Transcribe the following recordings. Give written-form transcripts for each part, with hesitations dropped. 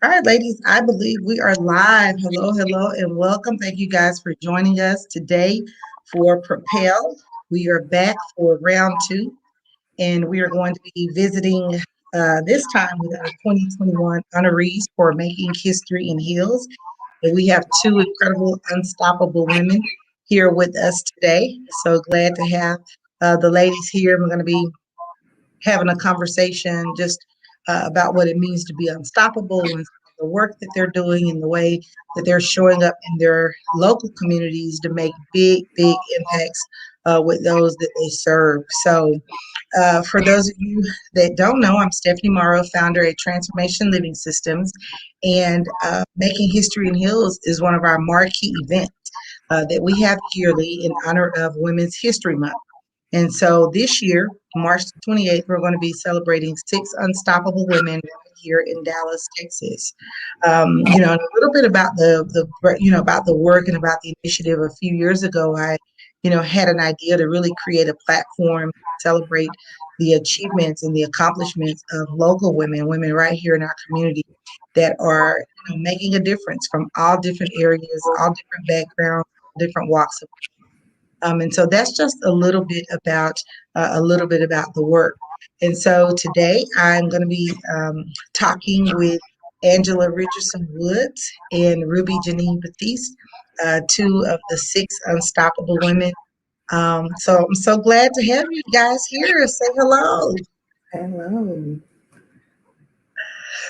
All right, ladies, I believe we are live. Hello, hello, and welcome. Thank you guys for joining us today for Propel. We are back for round two, and we are going to be visiting this time with our 2021 honorees for Making History in Heels. And we have two incredible, unstoppable women here with us today. So glad to have the ladies here. We're going to be having a conversation just about what it means to be unstoppable and the work that they're doing and the way that they're showing up in their local communities to make big, big impacts with those that they serve. So, for those of you that don't know, I'm Stephanie Morrow, founder at Transformation Living Systems, and Making History in Hills is one of our marquee events that we have yearly in honor of Women's History Month. And so this year, March 28th, we're going to be celebrating six unstoppable women right here in Dallas, Texas. And a little bit about about the work and about the initiative. A few years ago, I had an idea to really create a platform to celebrate the achievements and the accomplishments of local women right here in our community that are making a difference from all different areas, all different backgrounds, different walks of and so that's just a little bit about the work. And so today I'm going to be talking with Angela Richardson Woods and Ruby Jeanine Batiste, two of the six unstoppable women. So I'm so glad to have you guys here. Say hello. Hello.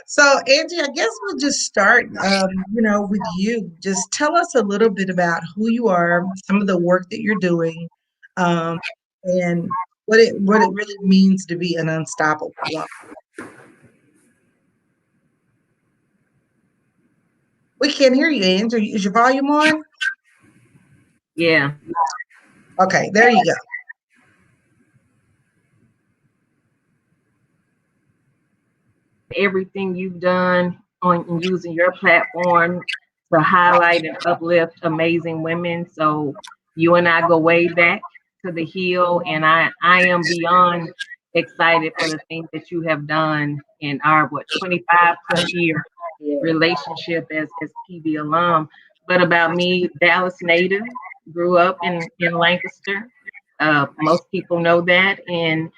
So, Angie, I guess we'll just start, with you. Just tell us a little bit about who you are, some of the work that you're doing, um, and what it really means to be an unstoppable woman. We can't hear you, Angie. Is your volume on? Yeah, Okay, there you go. everything you've done on using your platform to highlight and uplift amazing women. So you and I go way back to the hill, and I am beyond excited for the things that you have done in our 25 plus year relationship as PV alum. But about me, Dallas native, grew up in Lancaster. Most people know that, and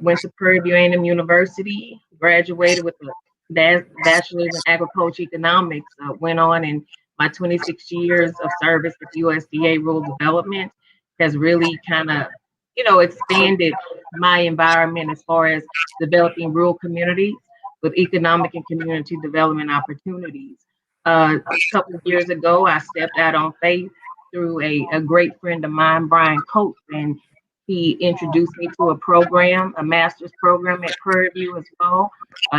went to Prairie View A&M University, graduated with a bachelor's in agriculture economics. Went on, and my 26 years of service with USDA rural development has really kind of, expanded my environment as far as developing rural communities with economic and community development opportunities. A couple of years ago, I stepped out on faith through a great friend of mine, Brian Coates, and he introduced me to a program, a master's program at Prairie View as well,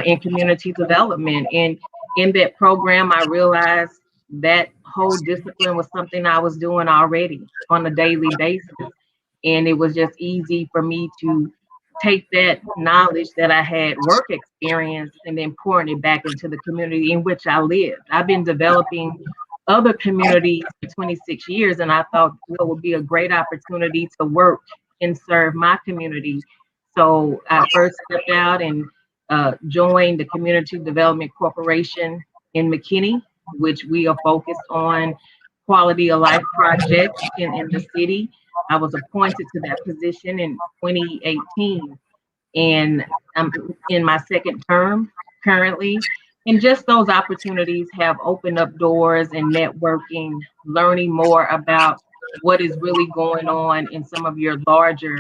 in community development. And in that program, I realized that whole discipline was something I was doing already on a daily basis. And it was just easy for me to take that knowledge that I had work experience and then pouring it back into the community in which I lived. I've been developing other communities for 26 years, and I thought it would be a great opportunity to work and serve my community. So I first stepped out and joined the Community Development Corporation in McKinney, which we are focused on quality of life projects in the city. I was appointed to that position in 2018, and I'm in my second term currently. And just those opportunities have opened up doors and networking, learning more about what is really going on in some of your larger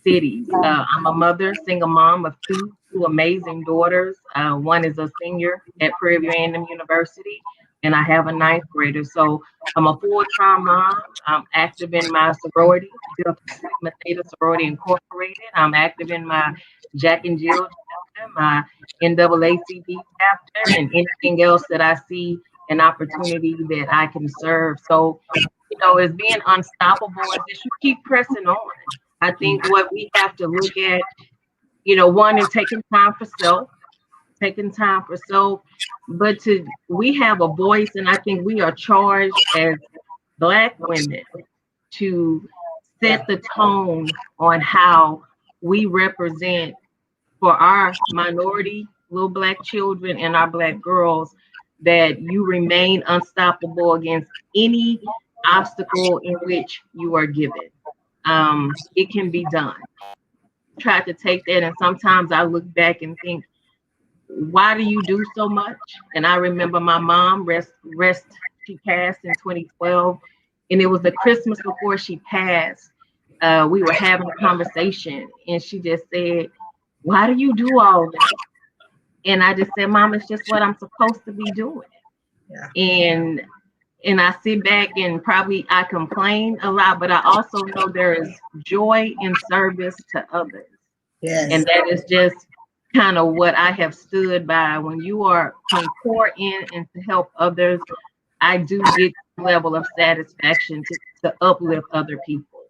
cities. I'm a mother, single mom of two amazing daughters. One is a senior at Prairie View A&M University, and I have a ninth grader. So I'm a full-time mom. I'm active in my sorority, Delta Sigma Theta Sorority Incorporated. I'm active in my Jack and Jill chapter, my NAACP chapter, and anything else that I see an opportunity that I can serve. So, as being unstoppable is that you keep pressing on. I think what we have to look at, one is taking time for self, but we have a voice, and I think we are charged as Black women to set the tone on how we represent for our minority little Black children and our Black girls, that you remain unstoppable against any obstacle in which you are given. It can be done. Try to take that, and sometimes I look back and think, why do you do so much? And I remember my mom, she passed in 2012, and it was the Christmas before she passed. We were having a conversation, and she just said, why do you do all that? And I just said, Mom, it's just what I'm supposed to be doing. Yeah. And I sit back and probably I complain a lot, but I also know there is joy in service to others. Yes. And that is just kind of what I have stood by. When you can pour in and to help others, I do get a level of satisfaction to uplift other people.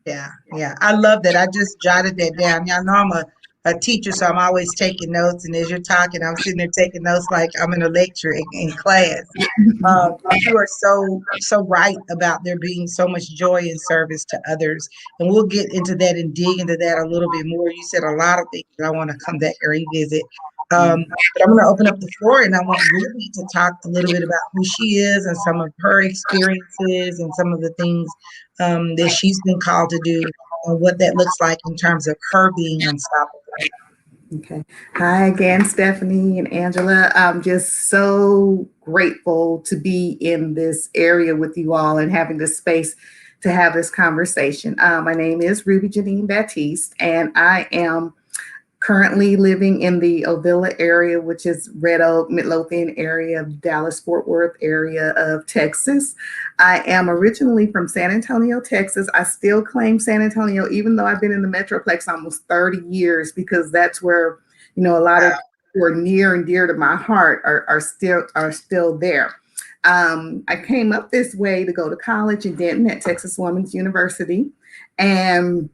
Yeah, yeah. I love that. I just jotted that down. Y'all know I'm a teacher, so I'm always taking notes. And as you're talking, I'm sitting there taking notes like I'm in a lecture in class. But you are so right about there being so much joy in service to others. And we'll get into that and dig into that a little bit more. You said a lot of things that I want to come back and revisit. But I'm going to open up the floor and I want Ruby to talk a little bit about who she is and some of her experiences and some of the things that she's been called to do and what that looks like in terms of her being unstoppable. Okay. Hi again, Stephanie and Angela. I'm just so grateful to be in this area with you all and having this space to have this conversation. My name is Ruby Jeanine Batiste, and I am currently living in the Ovilla area, which is Red Oak, Midlothian area of Dallas, Fort Worth area of Texas. I am originally from San Antonio, Texas. I still claim San Antonio, even though I've been in the Metroplex almost 30 years, because that's where, a lot of who are near and dear to my heart are still there. I came up this way to go to college in Denton at Texas Women's University, and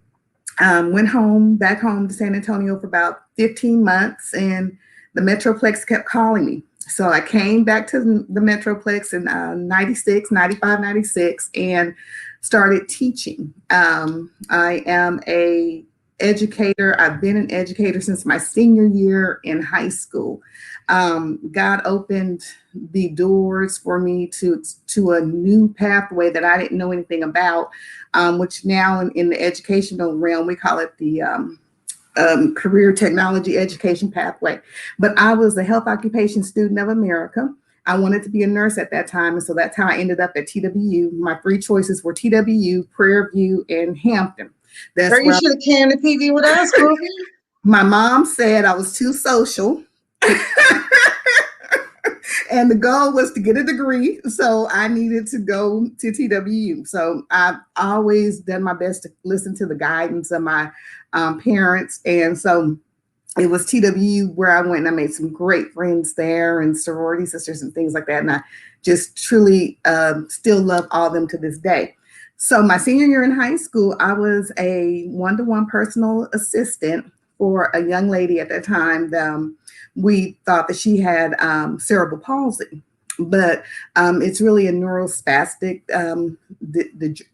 went back home to San Antonio for about 15 months, and the Metroplex kept calling me. So I came back to the Metroplex in 96, 95, 96, and started teaching. I am a educator. I've been an educator since my senior year in high school. God opened the doors for me to a new pathway that I didn't know anything about, which now in the educational realm, we call it the career technology education pathway. But I was a health occupation student of America. I wanted to be a nurse at that time. And so that's how I ended up at TWU. My three choices were TWU, Prairie View, and Hampton. That's you should have came to PV with us, Ruby. My mom said I was too social. And the goal was to get a degree. So I needed to go to TWU. So I've always done my best to listen to the guidance of my parents. And so it was TWU where I went, and I made some great friends there and sorority sisters and things like that. And I just truly still love all of them to this day. So my senior year in high school, I was a one-to-one personal assistant for a young lady at that time. We thought that she had cerebral palsy, but it's really a neurospastic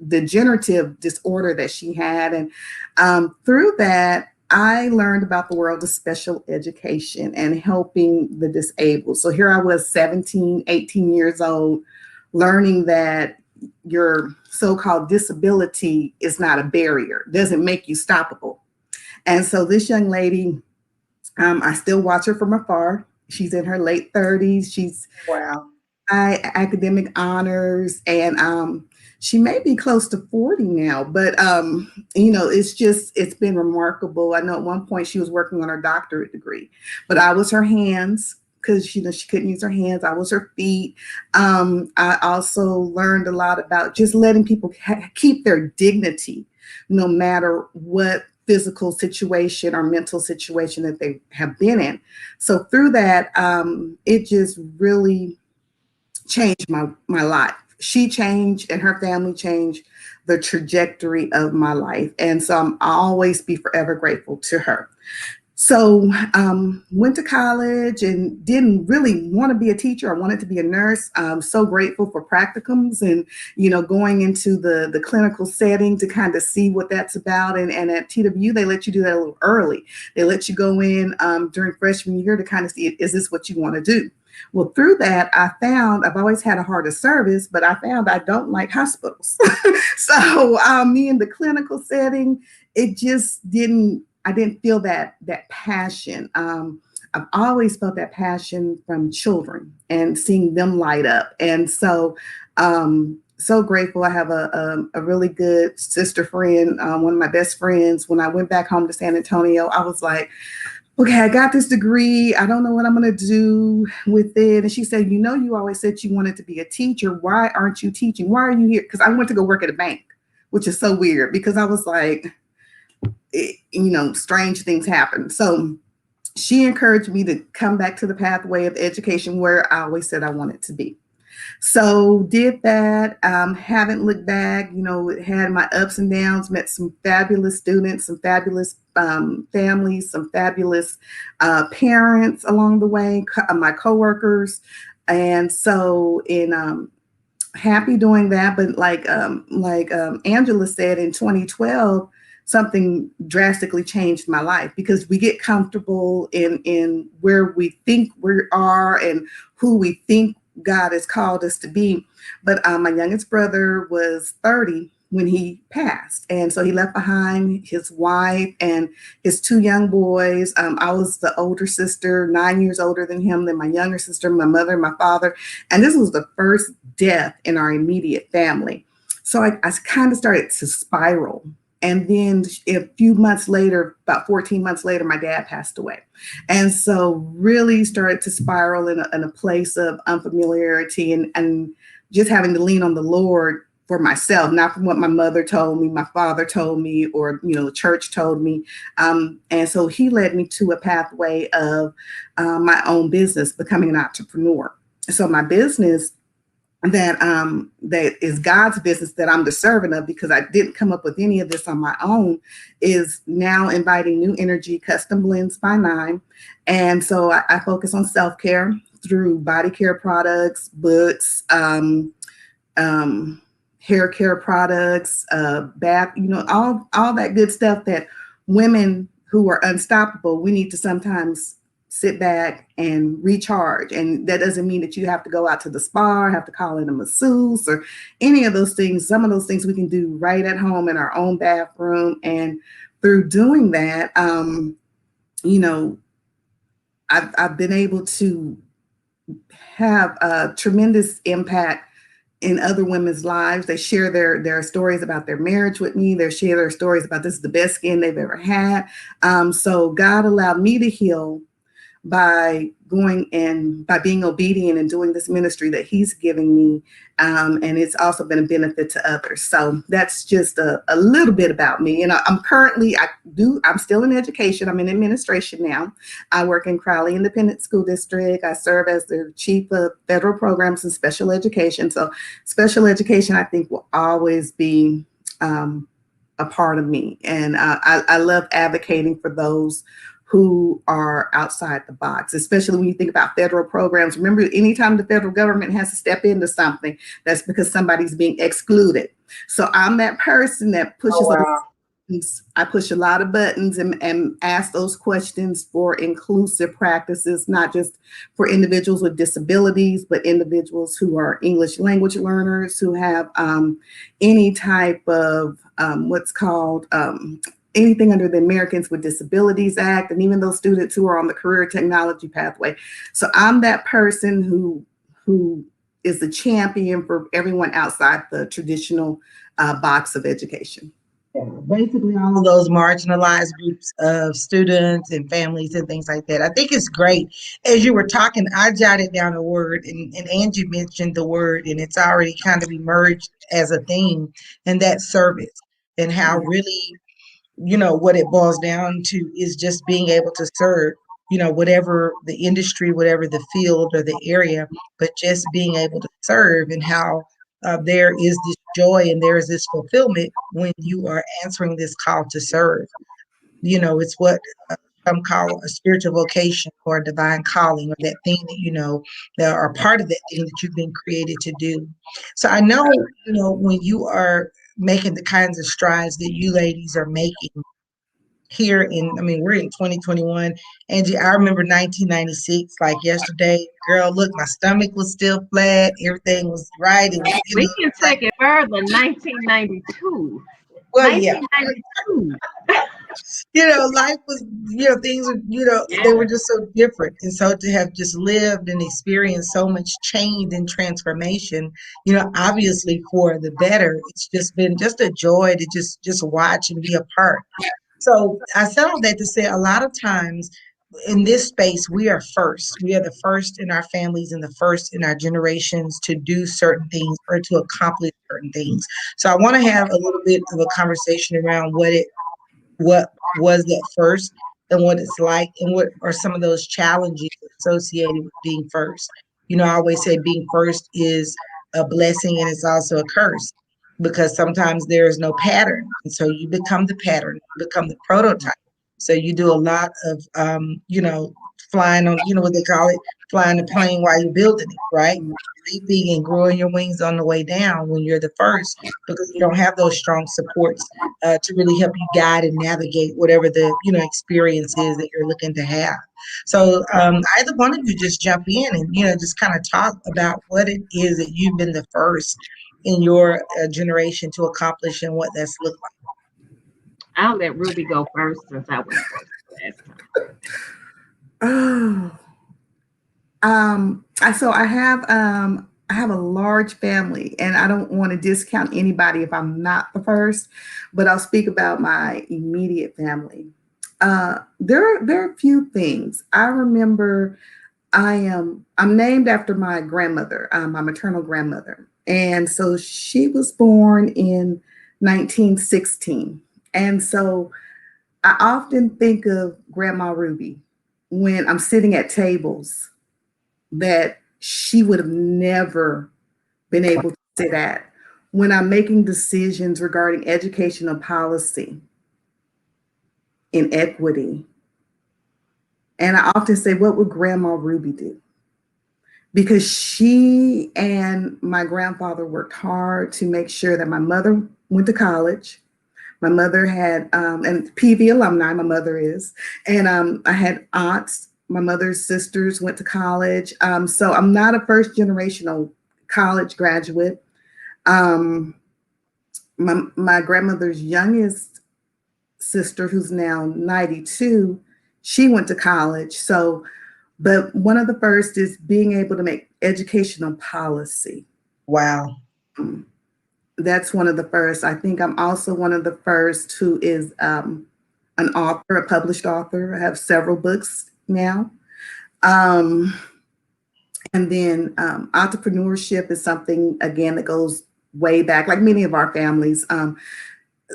degenerative disorder that she had. And through that, I learned about the world of special education and helping the disabled. So here I was 17, 18 years old, learning that your so-called disability is not a barrier, doesn't make you stoppable. And so this young lady, I still watch her from afar. She's in her late 30s. She's high academic honors, and she may be close to 40 now. But it's been remarkable. I know at one point she was working on her doctorate degree, but I was her hands, because she couldn't use her hands. I was her feet. I also learned a lot about just letting people keep their dignity, no matter what physical situation or mental situation that they have been in. So through that, it just really changed my life. She changed, and her family changed the trajectory of my life. And so I'll always be forever grateful to her. So went to college and didn't really want to be a teacher. I wanted to be a nurse. I'm so grateful for practicums and, going into the clinical setting to kind of see what that's about. And at TWU, they let you do that a little early. They let you go in during freshman year to kind of see, is this what you want to do? Well, through that, I found I've always had a heart of service, but I found I don't like hospitals. So me in the clinical setting, it just didn't, I didn't feel that passion. I've always felt that passion from children and seeing them light up. And so, so grateful. I have a really good sister friend, one of my best friends. When I went back home to San Antonio, I was like, okay, I got this degree. I don't know what I'm going to do with it. And she said, you always said you wanted to be a teacher. Why aren't you teaching? Why are you here? Because I went to go work at a bank, which is so weird because I was like, strange things happen. So she encouraged me to come back to the pathway of education where I always said I wanted to be. So did that, haven't looked back, had my ups and downs, met some fabulous students, some fabulous families, some fabulous parents along the way, my coworkers. And so happy doing that. But like Angela said, in 2012, something drastically changed my life because we get comfortable in where we think we are and who we think God has called us to be. But my youngest brother was 30 when he passed. And so he left behind his wife and his two young boys. I was the older sister, 9 years older than him, then my younger sister, my mother, my father. And this was the first death in our immediate family. So I kind of started to spiral. And then a few months later, about 14 months later, my dad passed away. And so really started to spiral in a place of unfamiliarity and just having to lean on the Lord for myself, not from what my mother told me, my father told me, or, the church told me. And so he led me to a pathway of my own business, becoming an entrepreneur. So my business that is God's business that I'm the servant of because I didn't come up with any of this on my own, is now inviting new energy custom blends by 9. And so I focus on self-care through body care products, books, hair care products, bath, all that good stuff that women who are unstoppable, we need to sometimes sit back and recharge. And that doesn't mean that you have to go out to the spa or have to call in a masseuse or any of those things. Some of those things we can do right at home in our own bathroom. And through doing that, I've been able to have a tremendous impact in other women's lives. They share their stories about their marriage with me. They share their stories about this is the best skin they've ever had. So God allowed me to heal by being obedient and doing this ministry that he's giving me. And it's also been a benefit to others. So that's just a little bit about me. And I'm still in education. I'm in administration now. I work in Crowley Independent School District. I serve as the chief of federal programs and special education. So special education, I think, will always be a part of me. And I love advocating for those who are outside the box, especially when you think about federal programs. Remember, anytime the federal government has to step into something, that's because somebody's being excluded. So I'm that person that pushes buttons. I push a lot of buttons and ask those questions for inclusive practices, not just for individuals with disabilities, but individuals who are English language learners, who have any type of what's called anything under the Americans with Disabilities Act, and even those students who are on the career technology pathway. So I'm that person who is the champion for everyone outside the traditional box of education. Yeah, basically all of those marginalized groups of students and families and things like that. I think it's great. As you were talking, I jotted down a word and Angie mentioned the word, and it's already kind of emerged as a theme, and that's service, and how really what it boils down to is just being able to serve, whatever the industry, whatever the field or the area, but just being able to serve, and how there is this joy and there is this fulfillment when you are answering this call to serve. It's what some call a spiritual vocation or a divine calling, or that thing that that are part of that thing that you've been created to do. So I know, when you are making the kinds of strides that you ladies are making here I mean, we're in 2021. Angie, I remember 1996 like yesterday. Girl, look, my stomach was still flat. Everything was right. It was, We can like, take it further. 1992. well, yeah. 1992. Life was, things were, they Yeah. were just so different. And so to have just lived and experienced so much change and transformation, obviously for the better, it's just been just a joy to just watch and be a part. So I said all that to say a lot of times in this space, we are first. We are the first in our families and the first in our generations to do certain things or to accomplish certain things. So I want to have a little bit of a conversation around what was that first and what it's like and what are some of those challenges associated with being first. I always say being first is a blessing and it's also a curse because sometimes there is no pattern. And so you become the pattern, you become the prototype. So you do a lot of, flying on, what they call it, flying the plane while you're building it, right? Leaping and growing your wings on the way down when you're the first because you don't have those strong supports to really help you guide and navigate whatever the experience is that you're looking to have. So either one of you just jump in and just kind of talk about what it is that you've been the first in your generation to accomplish and what that's looked like. I'll let Ruby go first since I went first last time. Oh, so I have a large family, and I don't want to discount anybody if I'm not the first, but I'll speak about my immediate family. There are a few things I remember. I'm named after my grandmother, my maternal grandmother, and so she was born in 1916, and so I often think of Grandma Ruby when I'm sitting at tables that she would have never been able to sit at, when I'm making decisions regarding educational policy, inequity. And I often say, what would Grandma Ruby do? Because she and my grandfather worked hard to make sure that my mother went to college. My mother had, and PV alumni, my mother is, and I had aunts. My mother's sisters went to college. So I'm not a first generational college graduate. My grandmother's youngest sister, who's now 92, she went to college. So, but one of the first is being able to make educational policy. Wow. That's one of the first. I think I'm also one of the first who is an author, a published author. I have several books now. And then entrepreneurship is something, again, that goes way back, like many of our families.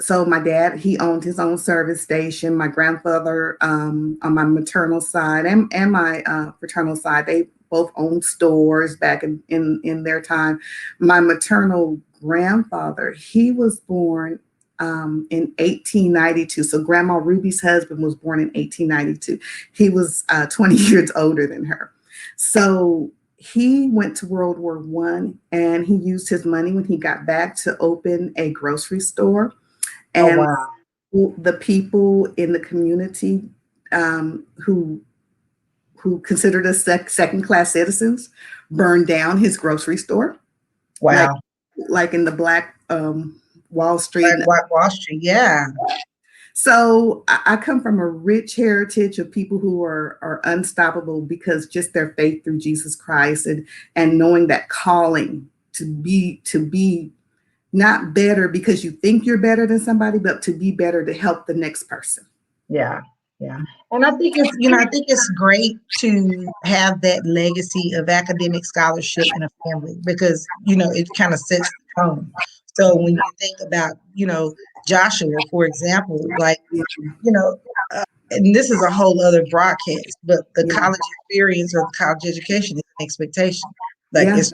So my dad, he owned his own service station. My grandfather on my maternal side and my paternal side, they both owned stores back in their time. My maternal grandfather, he was born in 1892. So Grandma Ruby's husband was born in 1892. He was 20 years older than her. So he went to World War I, and he used his money when he got back to open a grocery store. And wow. The people in the community who considered us second-class citizens burned down his grocery store. Wow. Like in the Black Wall Street. Black Wall Street, yeah. So I come from a rich heritage of people who are unstoppable because just their faith through Jesus Christ and knowing that calling to be not better because you think you're better than somebody, but to be better to help the next person. Yeah. Yeah. And I think it's great to have that legacy of academic scholarship in a family because, it kind of sets the tone. So when you think about, Joshua, for example, like, and this is a whole other broadcast, but the college experience or the college education is an expectation. Like it's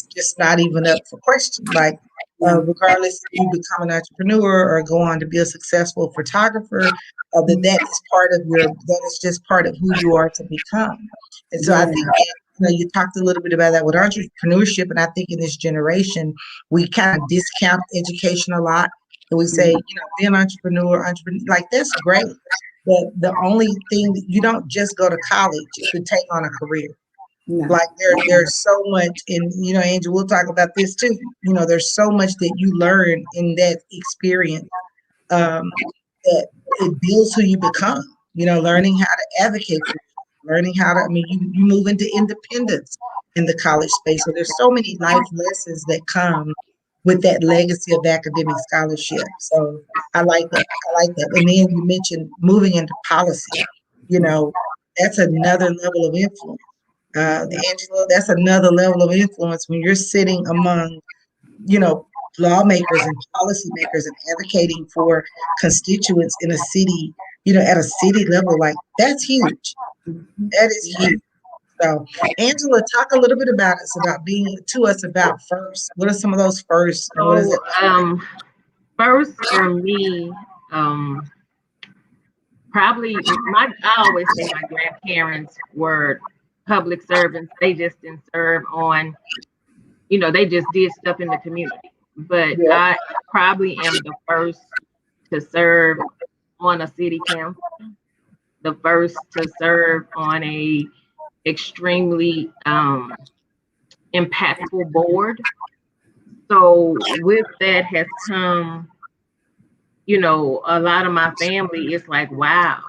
just not even up for question. Like regardless if you become an entrepreneur or go on to be a successful photographer, that is that is just part of who you are to become. And so I think that, you talked a little bit about that with entrepreneurship, and I think in this generation, we kind of discount education a lot. And we say, be an entrepreneur, like that's great. But the only thing, you don't just go to college to take on a career. No. Like there's so much, and Angie, we'll talk about this too. There's so much that you learn in that experience, that it builds who you become. Learning how to advocate for you, learning how to. I mean, you move into independence in the college space. So there's so many life lessons that come with that legacy of academic scholarship. So I like that. I like that. And then you mentioned moving into policy. That's another level of influence. Angela, that's another level of influence when you're sitting among, lawmakers and policymakers and advocating for constituents in a city, at a city level. Like that's huge. That is huge. So, Angela, talk a little bit about about first. What are some of those first? And what is So, it? first for me, probably I always say my grandparents were public servants. They just didn't serve on, they just did stuff in the community. But I probably am the first to serve on a city council, the first to serve on a extremely impactful board. So with that has come, a lot of my family is like, wow.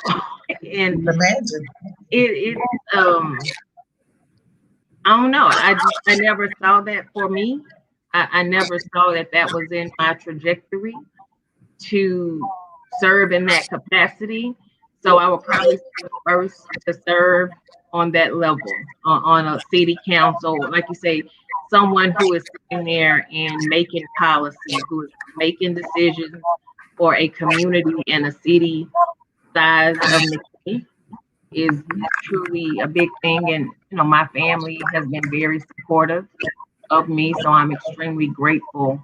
And Imagine. it I don't know. I never saw that for me. I never saw that was in my trajectory to serve in that capacity. So I would probably be the first to serve on that level, on a city council, like you say, someone who is sitting there and making policy, who is making decisions for a community and a city size of McKinney is truly a big thing. And, my family has been very supportive of me. So I'm extremely grateful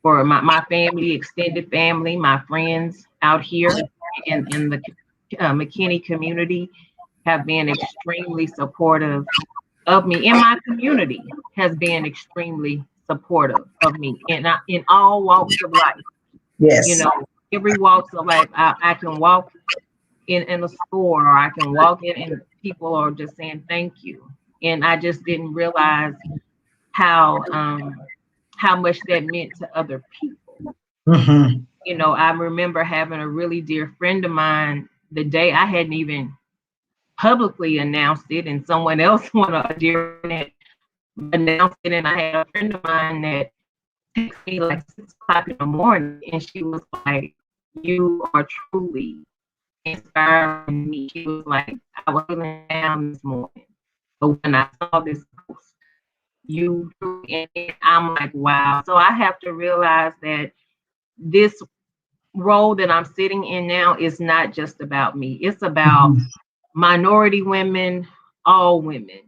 for my family, extended family, my friends out here in the McKinney community have been extremely supportive of me. And my community has been extremely supportive of me in all walks of life. Yes. Every walks of life. I can walk in a store, or I can walk in and people are just saying thank you. And I just didn't realize how much that meant to other people. Mm-hmm. I remember having a really dear friend of mine the day I hadn't even publicly announced it, and someone else a dear friend announced it, and I had a friend of mine that texted me like 6 o'clock in the morning, and she was like, "You are truly inspiring me." She was like, "I was feeling down this morning, but when I saw this post, and I'm like, wow." So I have to realize that this role that I'm sitting in now is not just about me. It's about minority women, all women,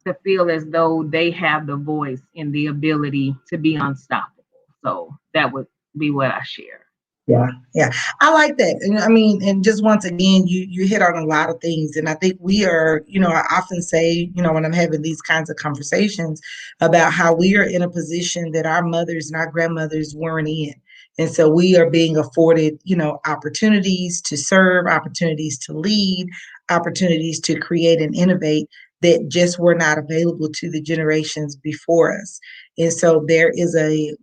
to feel as though they have the voice and the ability to be unstoppable. So that would be what I share. Yeah, I like that. And I mean, and just once again, you hit on a lot of things. And I think we are, I often say, when I'm having these kinds of conversations about how we are in a position that our mothers and our grandmothers weren't in. And so we are being afforded, opportunities to serve, opportunities to lead, opportunities to create and innovate that just were not available to the generations before us. And so there is a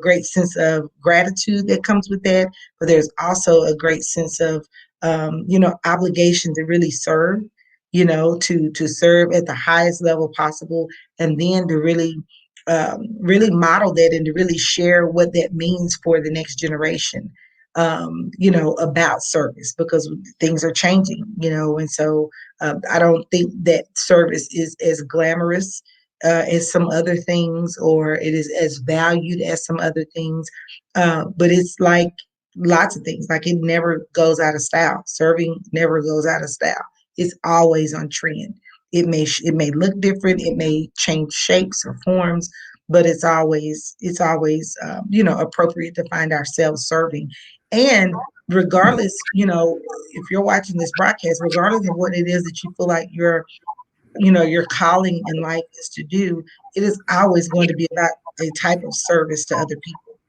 great sense of gratitude that comes with that, but there's also a great sense of, obligation to really serve, to serve at the highest level possible, and then to really model that and to really share what that means for the next generation, about service, because things are changing, and so I don't think that service is as glamorous as some other things, or it is as valued as some other things. But it's like lots of things, like it never goes out of style. Serving never goes out of style. It's always on trend. It may look different, it may change shapes or forms, but it's always appropriate to find ourselves serving. And regardless, if you're watching this broadcast, regardless of what it is that you feel like your calling in life is to do, it is always going to be about a type of service to other people.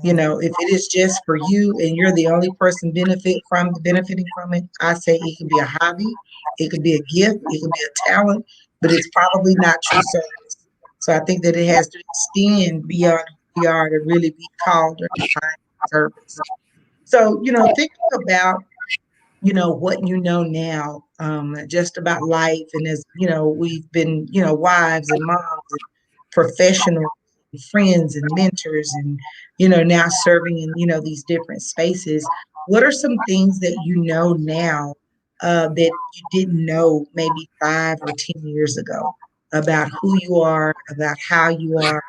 If it is just for you and you're the only person benefiting from it, I say it could be a hobby, it could be a gift, it could be a talent, but it's probably not true service. So I think that it has to extend beyond who we are to really be called or defined service. So, thinking about what you know now, just about life, and as we've been wives and moms and professionals and friends and mentors, and now serving in these different spaces. What are some things that you know now that you didn't know maybe 5 or 10 years ago about who you are, about how you are,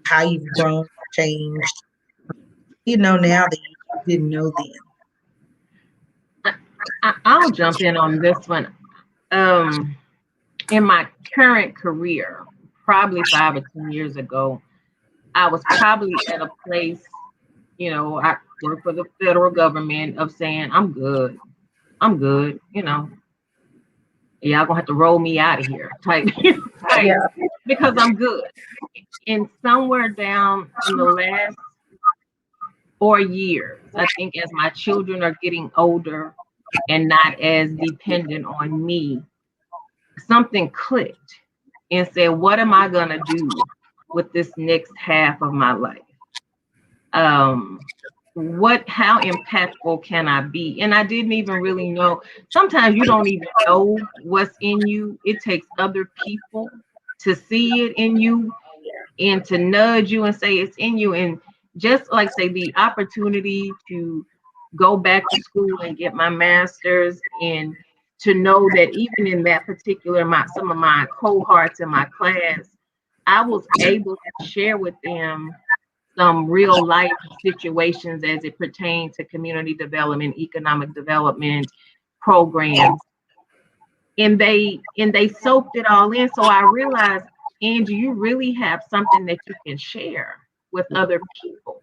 how you've grown, changed? Now that you didn't know then? I'll jump in on this one. In my current career, probably 5 or 10 years ago, I was probably at a place, I work for the federal government, of saying, I'm good. Y'all gonna have to roll me out of here type, type, because I'm good. And somewhere down in the last 4 years, I think as my children are getting older and not as dependent on me, something clicked and said, what am I gonna do with this next half of my life? How impactful can I be? And I didn't even really know. Sometimes you don't even know what's in you. It takes other people to see it in you and to nudge you and say it's in you. And just like say the opportunity to go back to school and get my master's, and to know that even in that particular, some of my cohorts in my class, I was able to share with them some real life situations as it pertains to community development, economic development programs. And they soaked it all in. So I realized, Angie, you really have something that you can share with other people.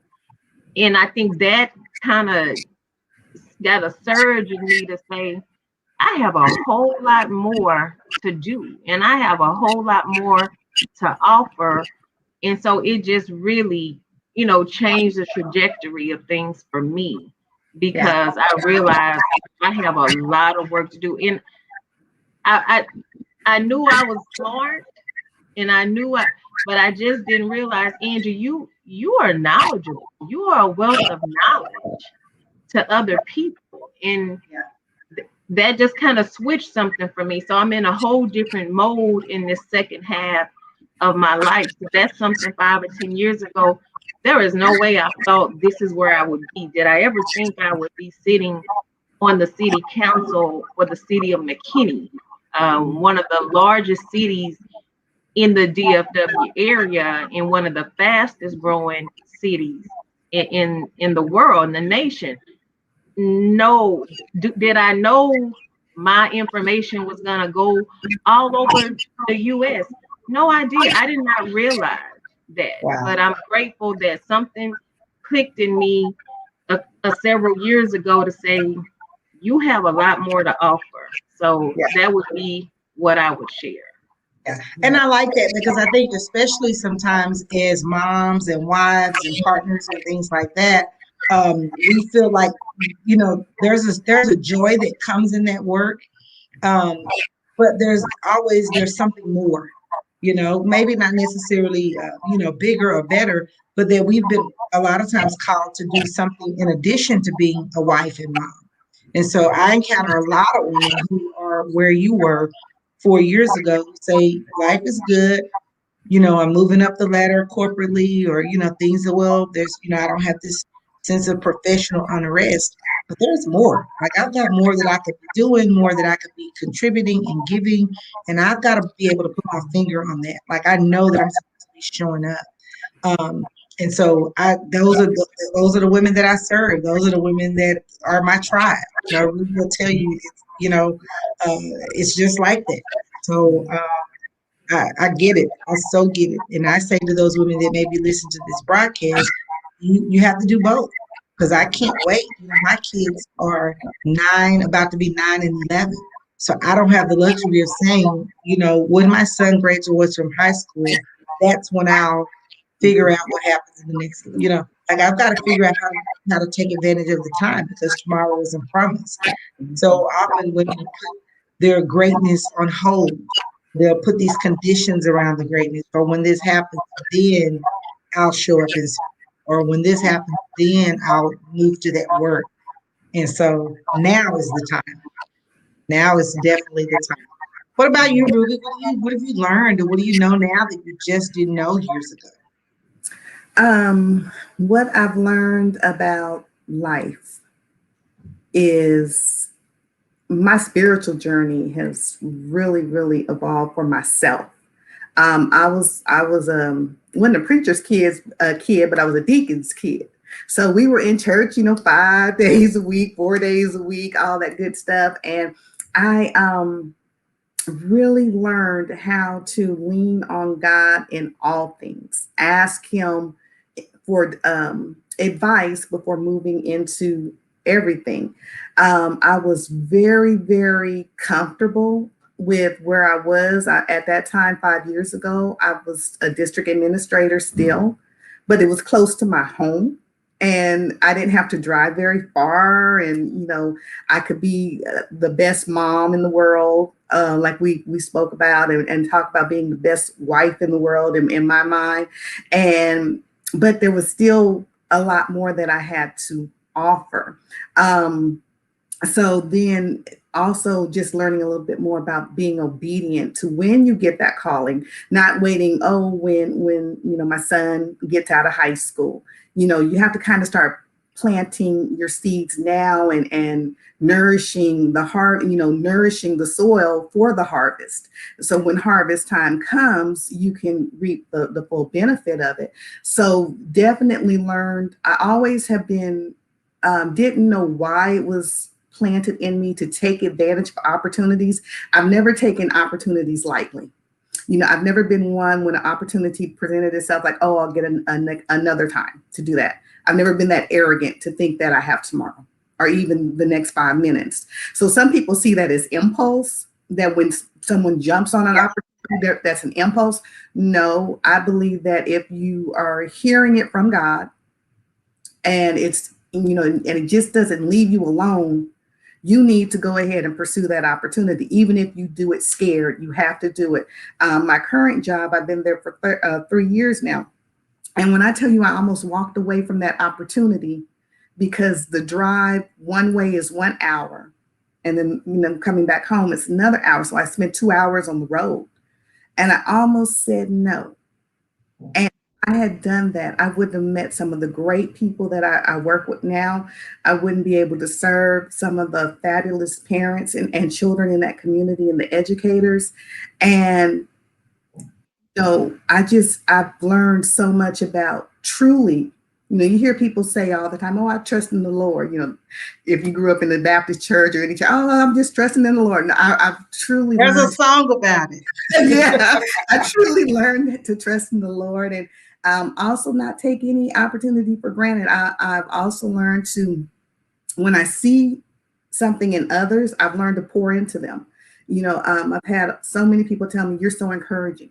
And I think that kind of got a surge in me to say, I have a whole lot more to do, and I have a whole lot more to offer. And so it just really, changed the trajectory of things for me, because I realized I have a lot of work to do. And I knew I was smart, and but I just didn't realize, Angie, you are knowledgeable. You are a wealth of knowledge to other people. And that just kind of switched something for me. So I'm in a whole different mode in this second half of my life. So that's something 5 or 10 years ago, there is no way I thought this is where I would be. Did I ever think I would be sitting on the city council for the city of McKinney, one of the largest cities in the DFW area, and one of the fastest growing cities in the world, in the nation? No. Did I know my information was going to go all over the U.S.? No, I did not realize that. Wow. But I'm grateful that something clicked in me several years ago to say, you have a lot more to offer. So that would be what I would share. Yeah. And I like that, because I think especially sometimes as moms and wives and partners and things like that, we feel like, there's a joy that comes in that work. But there's something more, maybe not necessarily, bigger or better, but that we've been a lot of times called to do something in addition to being a wife and mom. And so I encounter a lot of women who are where you were 4 years ago, who say life is good. I'm moving up the ladder corporately, or, things that, there's, I don't have this sense of professional unrest, but there's more. Like, I've got more that I could be doing, more that I could be contributing and giving. And I've got to be able to put my finger on that. Like, I know that I'm supposed to be showing up. And so those are the women that I serve. Those are the women that are my tribe. I really will tell you, it's just like that. So I get it. I so get it. And I say to those women that maybe listen to this broadcast, you have to do both because I can't wait. My kids are 9, about to be 9 and 11. So I don't have the luxury of saying, when my son graduates from high school, that's when I'll figure out what happens in the next, like I've got to figure out how to take advantage of the time because tomorrow isn't promised. So often women put their greatness on hold. They'll put these conditions around the greatness. Or when this happens, then I'll show up and speak. Or when this happens, then I'll move to that work. And so now is the time. Now is definitely the time. What about you, Ruby? What have you learned, or what do you know now that you just didn't know years ago? What I've learned about life is my spiritual journey has really, really evolved for myself. I was wasn't a preacher's kid, but I was a deacon's kid. So we were in church, 5 days a week, 4 days a week, all that good stuff. And I really learned how to lean on God in all things, ask Him for advice before moving into everything. I was very, very comfortable with where I was. At that time, 5 years ago, I was a district administrator still, but it was close to my home. And I didn't have to drive very far. And, I could be the best mom in the world, like we spoke about, and talk about being the best wife in the world in my mind. But there was still a lot more that I had to offer. So then also just learning a little bit more about being obedient to when you get that calling, not waiting, when my son gets out of high school. You have to kind of start planting your seeds now and nourishing the heart, nourishing the soil for the harvest. So when harvest time comes, you can reap the full benefit of it. So definitely learned. I always have been, didn't know why it was planted in me to take advantage of opportunities. I've never taken opportunities lightly. I've never been one when an opportunity presented itself like, oh, I'll get another time to do that. I've never been that arrogant to think that I have tomorrow or even the next 5 minutes. So some people see that as impulse, that when someone jumps on an opportunity, that's an impulse. No, I believe that if you are hearing it from God and it's, and it just doesn't leave you alone, you need to go ahead and pursue that opportunity. Even if you do it scared, you have to do it. My current job, I've been there for 3 years now. And when I tell you, I almost walked away from that opportunity because the drive one way is 1 hour. And then, coming back home, it's another hour. So I spent 2 hours on the road and I almost said no. And I had done that, I wouldn't have met some of the great people that I work with now. I wouldn't be able to serve some of the fabulous parents and children in that community and the educators. And I've learned so much about truly, you hear people say all the time, oh, I trust in the Lord. If you grew up in the Baptist church or any church, oh, I'm just trusting in the Lord. No, I've truly There's learned. a song about it. Yeah, I truly learned to trust in the Lord and also not take any opportunity for granted. I've also learned to, when I see something in others, I've learned to pour into them. I've had so many people tell me, you're so encouraging,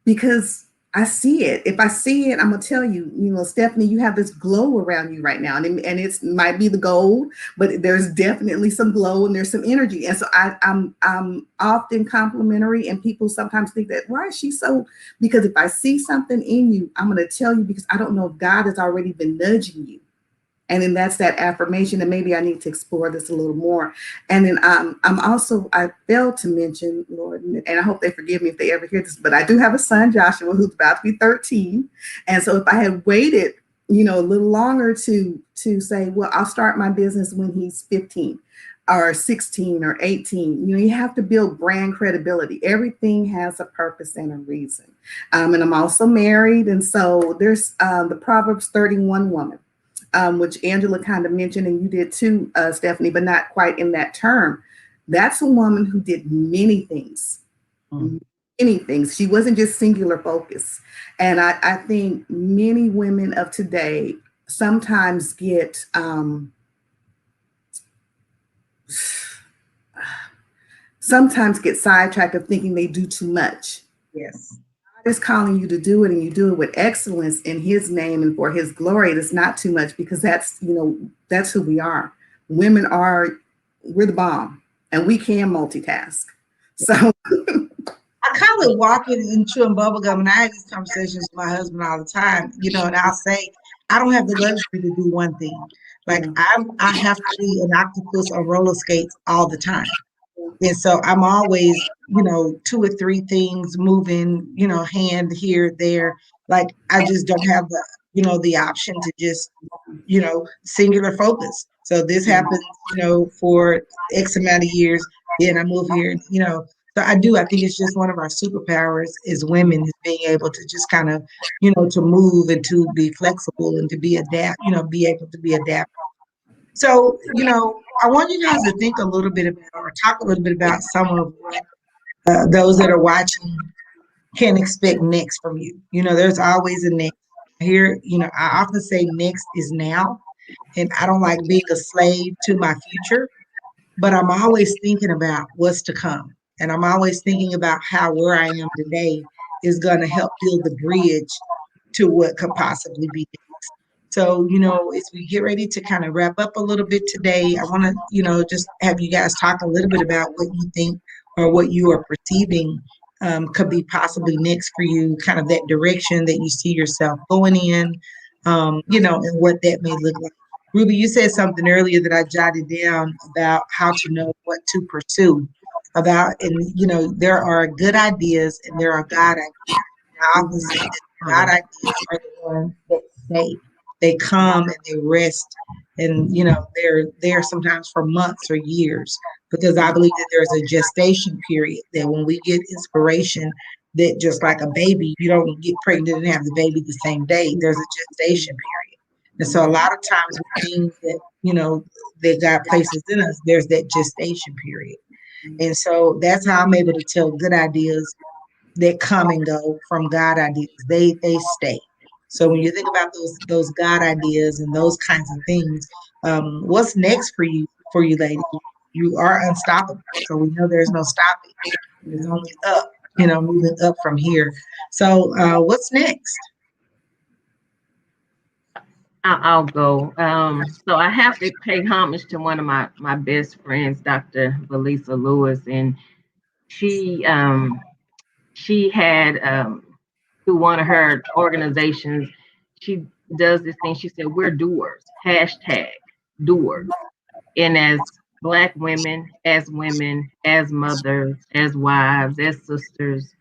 because I see it. If I see it, I'm gonna tell you, Stephanie, you have this glow around you right now, and it might be the gold, but there's definitely some glow and there's some energy. And so I'm often complimentary, and people sometimes think that, why is she so? Because if I see something in you, I'm gonna tell you, because I don't know if God has already been nudging you. And then that's that affirmation, and maybe I need to explore this a little more. And then I failed to mention, Lord, and I hope they forgive me if they ever hear this, but I do have a son, Joshua, who's about to be 13. And so if I had waited, a little longer to say, well, I'll start my business when he's 15 or 16 or 18, you have to build brand credibility. Everything has a purpose and a reason. And I'm also married. And so there's the Proverbs 31 woman, which Angela kind of mentioned, and you did too, Stephanie, but not quite in that term. That's a woman who did many things, many things. She wasn't just singular focus. And I think many women of today sometimes get sidetracked of thinking they do too much. Yes. God is calling you to do it, and you do it with excellence in His name and for His glory. It's not too much, because that's who we are. We're the bomb, and we can multitask. So I call it walking and chewing bubble gum, and I have these conversations with my husband all the time, and I'll say, I don't have the luxury to do one thing. Like I have to be an octopus on roller skates all the time. And so I'm always, two or three things moving, hand here, there. Like I just don't have the option to just, singular focus. So this happens, for X amount of years. Then I move here, So I think it's just one of our superpowers as women is being able to just kind of, to move and to be flexible and to be be able to be adaptable. So, I want you guys to think a little bit about or talk a little bit about some of what those that are watching can expect next from you. There's always a next. Here, I often say next is now, and I don't like being a slave to my future, but I'm always thinking about what's to come. And I'm always thinking about how where I am today is going to help build the bridge to what could possibly be. So, as we get ready to kind of wrap up a little bit today, I want to, just have you guys talk a little bit about what you think or what you are perceiving could be possibly next for you, kind of that direction that you see yourself going in, and what that may look like. Ruby, you said something earlier that I jotted down about how to know what to pursue and there are good ideas and there are God ideas. I often say that God ideas are the ones that stay. They come and they rest, and they're there sometimes for months or years, because I believe that there's a gestation period that when we get inspiration, that just like a baby, you don't get pregnant and have the baby the same day. There's a gestation period. And so a lot of times with things that, that God places in us, there's that gestation period. And so that's how I'm able to tell good ideas that come and go from God ideas. They stay. So when you think about those God ideas and those kinds of things, what's next for you ladies? You are unstoppable. So we know there's no stopping. There's only up, moving up from here. So what's next? I'll go. So I have to pay homage to one of my best friends, Dr. Valisa Lewis, and she had through one of her organizations, she does this thing. She said, "We're doers." Hashtag doers. And as Black women, as mothers, as wives, as sisters,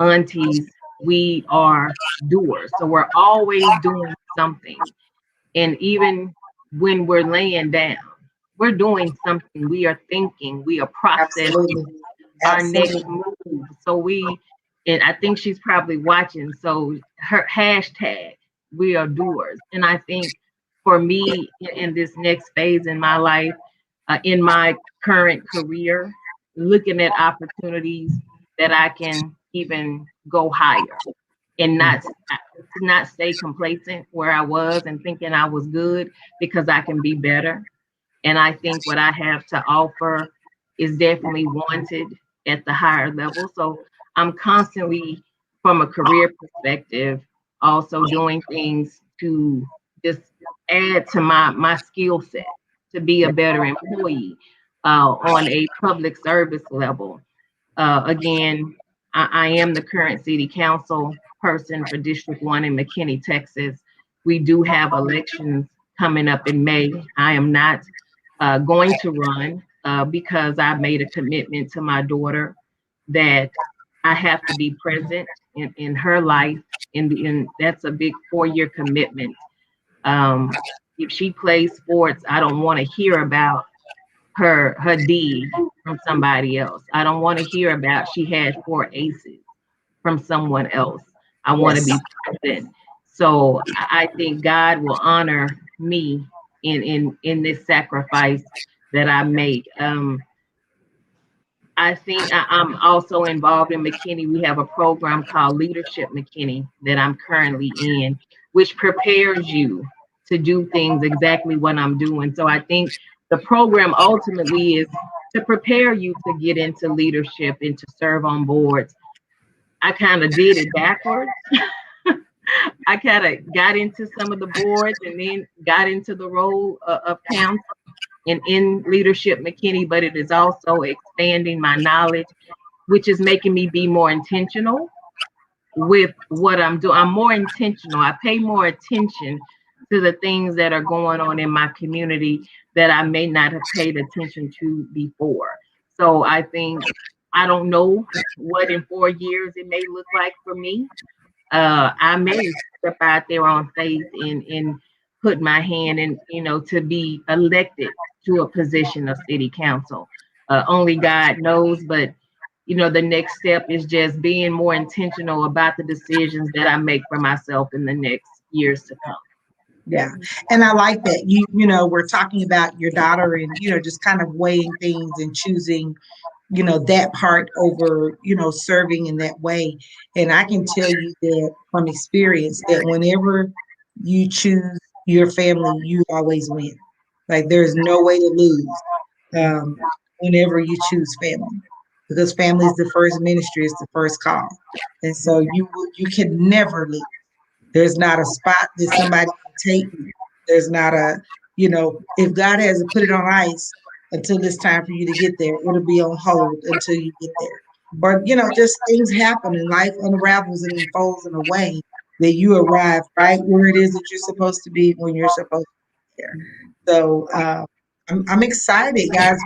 aunties, we are doers. So we're always doing something. And even when we're laying down, we're doing something. We are thinking, we are processing Absolutely. our next Absolutely. move. And I think she's probably watching. So her hashtag, we are doers. And I think for me in this next phase in my life, in my current career, looking at opportunities that I can even go higher and not stay complacent where I was and thinking I was good, because I can be better. And I think what I have to offer is definitely wanted at the higher level. So I'm constantly, from a career perspective, also doing things to just add to my skill set to be a better employee on a public service level. Again, I am the current city council person for District 1 in McKinney, Texas. We do have elections coming up in May. I am not going to run because I made a commitment to my daughter that I have to be present in her life. That's a big 4-year commitment. If she plays sports, I don't want to hear about her deed from somebody else. I don't want to hear about she had 4 aces from someone else. I want to Yes. be present. So I think God will honor me in this sacrifice that I make. I think I'm also involved in McKinney. We have a program called Leadership McKinney that I'm currently in, which prepares you to do things exactly what I'm doing. So I think the program ultimately is to prepare you to get into leadership and to serve on boards. I kind of did it backwards. I kind of got into some of the boards and then got into the role of counsel and in Leadership McKinney, but it is also expanding my knowledge, which is making me be more intentional with what I'm doing. I'm more intentional. I pay more attention to the things that are going on in my community that I may not have paid attention to before. So I think I don't know what in 4 years it may look like for me. I may step out there on faith and put my hand in, to be elected to a position of city council. Only God knows, but the next step is just being more intentional about the decisions that I make for myself in the next years to come. Yeah. And I like that. We're talking about your daughter and, just kind of weighing things and choosing, that part over, serving in that way. And I can tell you that from experience that whenever you choose your family, you always win. Like there's no way to lose whenever you choose family, because family is the first ministry, it's the first call. And so you can never lose. There's not a spot that somebody can take you. There's not if God hasn't put it on ice until it's time for you to get there, it'll be on hold until you get there. Or, just things happen and life unravels and unfolds in a way that you arrive right where it is that you're supposed to be when you're supposed to be there. So I'm excited, guys.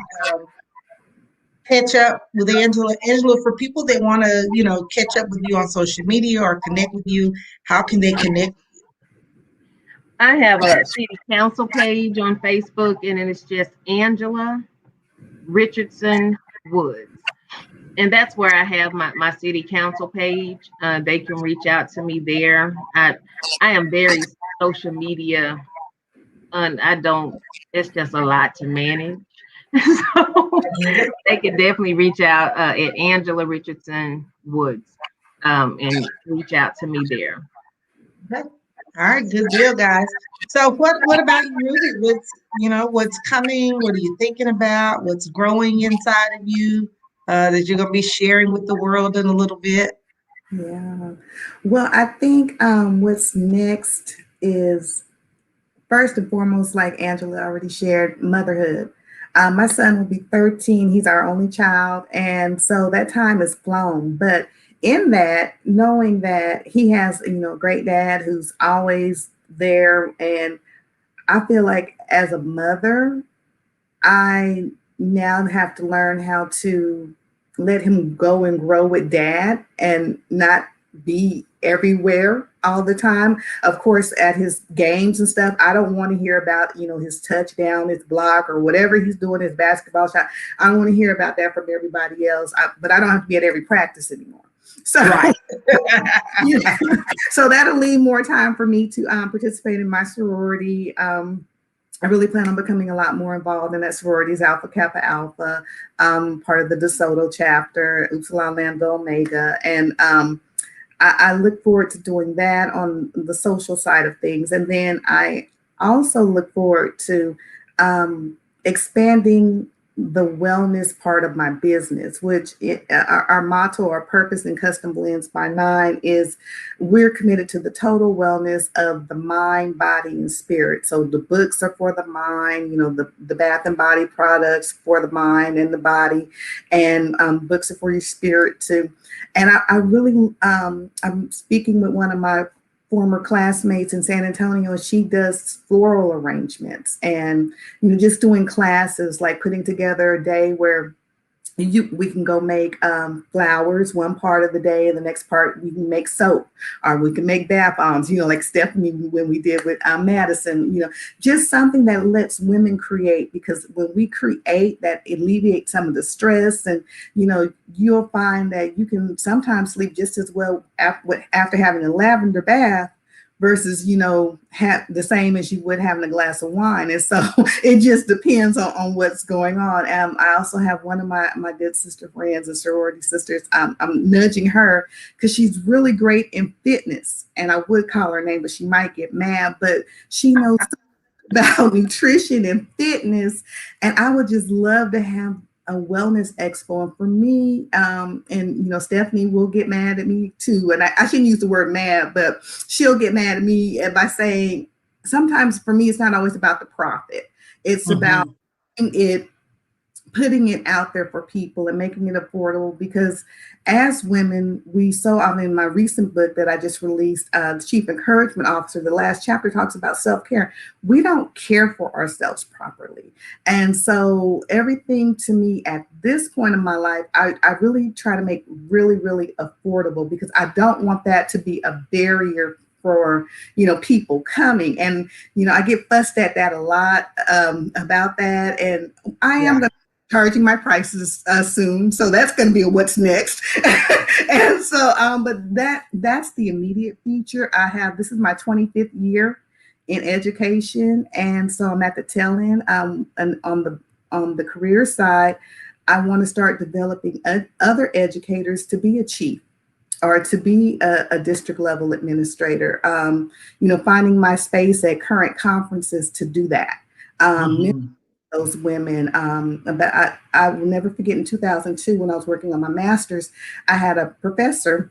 Catch up with Angela. Angela, for people that want to, catch up with you on social media or connect with you, how can they connect? I have a city council page on Facebook, and it's just Angela Richardson Woods. And that's where I have my city council page. They can reach out to me there. I am very social media, and it's just a lot to manage. So they can definitely reach out at Angela Richardson Woods and reach out to me there. Okay. All right, good deal, guys. So what about you? What's coming? What are you thinking about? What's growing inside of you that you're gonna be sharing with the world in a little bit? Yeah. Well, I think what's next is first and foremost, like Angela already shared, motherhood. My son will be 13. He's our only child. And so that time has flown. But in that, knowing that he has, a great dad who's always there. And I feel like as a mother, I now have to learn how to let him go and grow with dad and not be everywhere all the time. Of course, at his games and stuff, I don't want to hear about, his touchdown, his block, or whatever he's doing, his basketball shot. I don't want to hear about that from everybody else. But I don't have to be at every practice anymore. So, right. So that'll leave more time for me to participate in my sorority. I really plan on becoming a lot more involved in that sororities, Alpha Kappa Alpha, part of the DeSoto chapter, Upsilon Lambda Omega. And I look forward to doing that on the social side of things. And then I also look forward to expanding the wellness part of my business, which our motto, our purpose in Custom Blends by 9 is we're committed to the total wellness of the mind, body, and spirit. So the books are for the mind, the bath and body products for the mind and the body, and books are for your spirit too. And I really, I'm speaking with one of my former classmates in San Antonio. She does floral arrangements and, just doing classes, like putting together a day where we can go make flowers one part of the day, and the next part we can make soap, or we can make bath bombs, like Stephanie when we did with Madison, just something that lets women create, because when we create, that alleviates some of the stress. And you'll find that you can sometimes sleep just as well after having a lavender bath versus, have the same as you would having a glass of wine. And so it just depends on what's going on. I also have one of my good sister friends, a sorority sisters. I'm nudging her because she's really great in fitness. And I would call her name, but she might get mad, but she knows about nutrition and fitness. And I would just love to have a wellness expo. And for me, and Stephanie will get mad at me too. And I shouldn't use the word mad, but she'll get mad at me by saying, sometimes for me, it's not always about the profit. It's about putting it out there for people and making it affordable, because as women, in my recent book that I just released, the Chief Encouragement Officer, the last chapter talks about self-care. We don't care for ourselves properly. And so everything to me at this point in my life, I really try to make really, really affordable, because I don't want that to be a barrier for people coming. And I get fussed at that a lot about that, and I am going to charging my prices soon, so that's going to be a what's next. And so but that's the immediate future. This is my 25th year in education, and so I'm at the tail end. And on the career side, I want to start developing other educators to be a chief or to be a district level administrator, finding my space at current conferences to do that. Those women. But I will never forget, in 2002, when I was working on my master's, I had a professor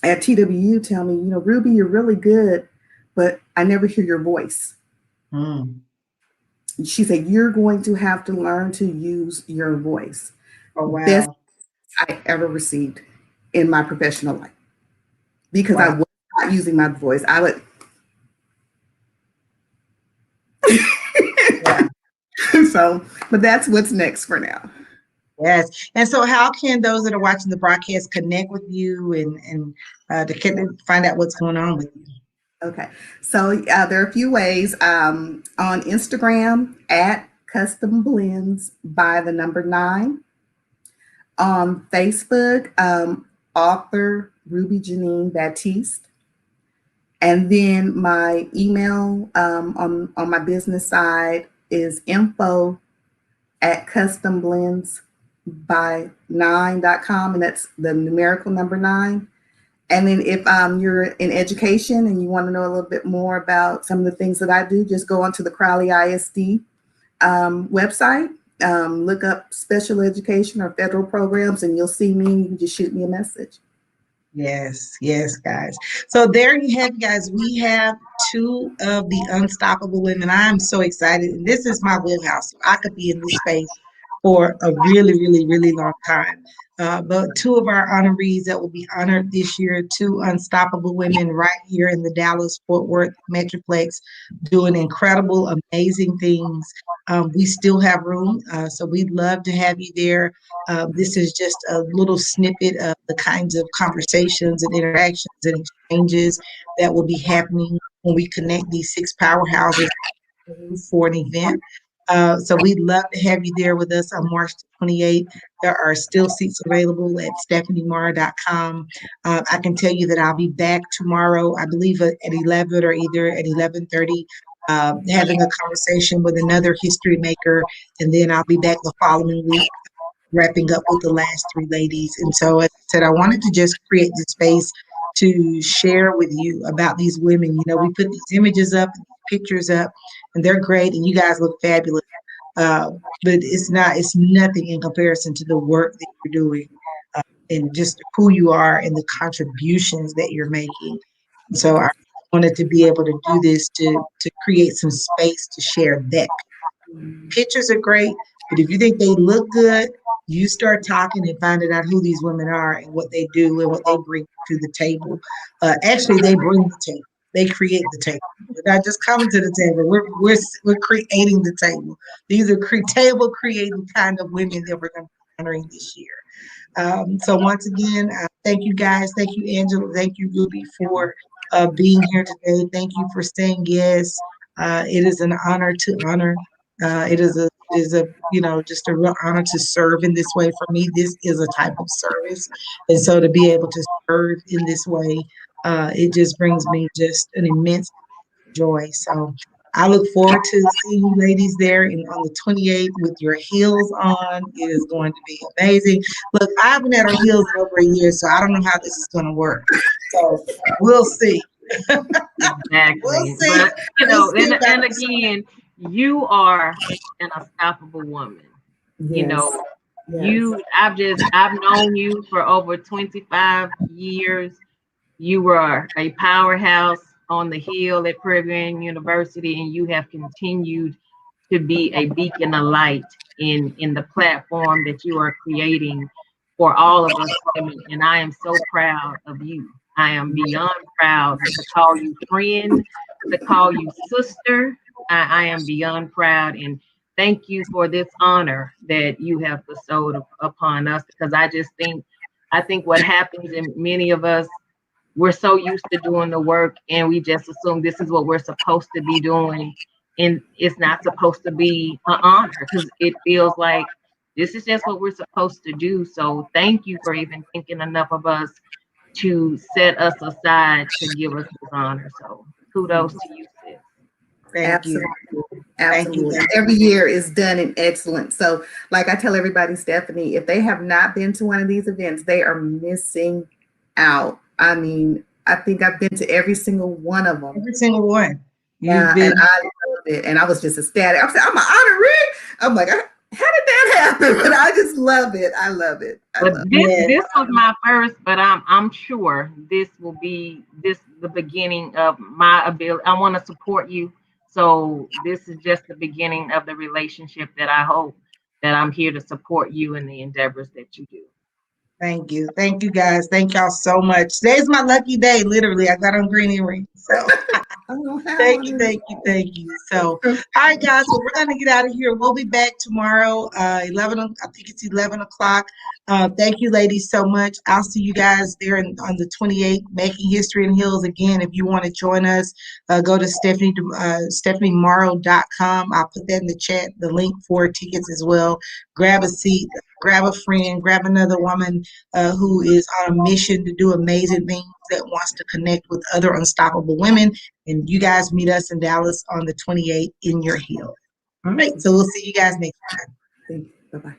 at TWU tell me, Ruby, you're really good, but I never hear your voice. She said, you're going to have to learn to use your voice. Oh, wow. Best I ever received in my professional life, because I was not using my voice. I would. So, but that's what's next for now. Yes. And so how can those that are watching the broadcast connect with you and to find out what's going on with you? Okay. So there are a few ways. On Instagram at Custom Blends by the number 9. On Facebook, author Ruby Jeanine Batiste. And then my email on my business side is info@customblends by9.com, and that's the numerical number 9. And then if you're in education and you want to know a little bit more about some of the things that I do, just go onto the Crowley ISD website, look up special education or federal programs, and you'll see me, and you can just shoot me a message. Yes, guys. So there you have it, guys. We have 2 of the unstoppable women. I'm so excited. And this is my wheelhouse. So I could be in this space for a really, really, really long time. But 2 of our honorees that will be honored this year, 2 unstoppable women right here in the Dallas-Fort Worth Metroplex, doing incredible, amazing things. We still have room, so we'd love to have you there. This is just a little snippet of the kinds of conversations and interactions and exchanges that will be happening when we connect these 6 powerhouses for an event. So we'd love to have you there with us on March 28th. There are still seats available at stephaniemara.com. I can tell you that I'll be back tomorrow, I believe at 11 or either at 11:30, having a conversation with another history maker. And then I'll be back the following week, wrapping up with the last 3 ladies. And so, as I said, I wanted to just create this space to share with you about these women. We put these images up, pictures up, and they're great, and you guys look fabulous. But it's nothing in comparison to the work that you're doing, and just who you are and the contributions that you're making. And so I wanted to be able to do this to create some space to share that. Pictures are great, but if you think they look good, you start talking and finding out who these women are and what they do and what they bring to the table. Actually, they bring the table. They create the table. We're not just coming to the table. We're creating the table. These are table creating kind of women that we're going to be honoring this year. So once again, thank you guys. Thank you, Angela. Thank you, Ruby, for being here today. Thank you for saying yes. It is an honor to honor. It is a just a real honor to serve in this way. For me, this is a type of service, and so to be able to serve in this way it just brings me just an immense joy. So I look forward to seeing you ladies there on the 28th with your heels on. It is going to be amazing. Look, I haven't had our heels in over a year, so I don't know how this is going to work. So we'll see. We'll Exactly. see. But you We'll know, see about and this. again, you are an unstoppable woman. You Yes. know, Yes. I've known you for over 25 years. You were a powerhouse on the Hill at Prairie Grand University, and you have continued to be a beacon of light in the platform that you are creating for all of us women. And I am so proud of you. I am beyond proud to call you friend, to call you sister. I am beyond proud, and thank you for this honor that you have bestowed upon us, because I think what happens in many of us, we're so used to doing the work and we just assume this is what we're supposed to be doing, and it's not supposed to be an honor because it feels like this is just what we're supposed to do. So thank you for even thinking enough of us to set us aside to give us this honor. So kudos to you, sis. Thank you. Absolutely. Thank you. Absolutely. Every year is done in excellence. So, like I tell everybody, Stephanie, if they have not been to one of these events, they are missing out. I mean, I think I've been to every single one of them. Every single one. Yeah, You've been. and I loved it. And I was just ecstatic. I'm saying, I'm an honoree. I'm like, how did that happen? But I just love it. I love it. I But love this Yes. this was my first, but I'm sure this will be the beginning of my ability. I want to support you. So this is just the beginning of the relationship that I hope that I'm here to support you in the endeavors that you do. Thank you. Thank you guys. Thank y'all so much. Today's my lucky day, literally. I got on green earrings. So it. I don't have thank one you, of thank you, thank you. So, all right, guys. So we're gonna get out of here. We'll be back tomorrow, 11. I think it's 11 o'clock. Thank you, ladies, so much. I'll see you guys there on the 28th, making history in Hills again. If you want to join us, go to stephaniemorrow.com. I'll put that in the chat. The link for tickets as well. Grab a seat. Grab a friend. Grab another woman who is on a mission to do amazing things, that wants to connect with other unstoppable women. And you guys meet us in Dallas on the 28th in your heel. All right. So we'll see you guys next time. Thank you. Bye-bye.